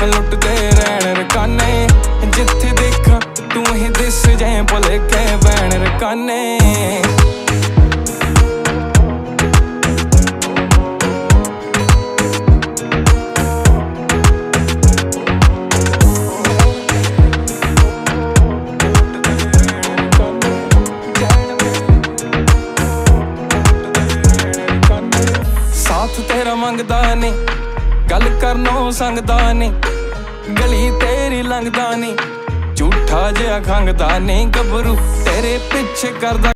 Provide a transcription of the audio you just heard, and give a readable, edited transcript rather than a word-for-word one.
ਲੁੱਟਦੇ ਰਹਿਣ ਰਕਾਨੇ, ਜਿੱਥੇ ਦੇਖਾਂ ਤੂੰ ਹੀ ਦਿਸ ਜਾਏ ਭੁਲੇਖੇ ਬੈਣ ਰਕਾਨੇ। ਸਾਥ ਤੇਰਾ ਮੰਗਦਾ ਨੀ, ਗੱਲ ਕਰਨੋਂ ਸੰਗਦਾ ਨੀ, ਗਲੀ ਤੇਰੀ ਲੰਘਦਾ ਨੀ, ਝੂਠਾ ਜਿਹਾ ਖੰਗਦਾ ਨੀ, ਗੱਭਰੂ ਤੇਰੇ ਪਿੱਛੇ ਕਰਦਾ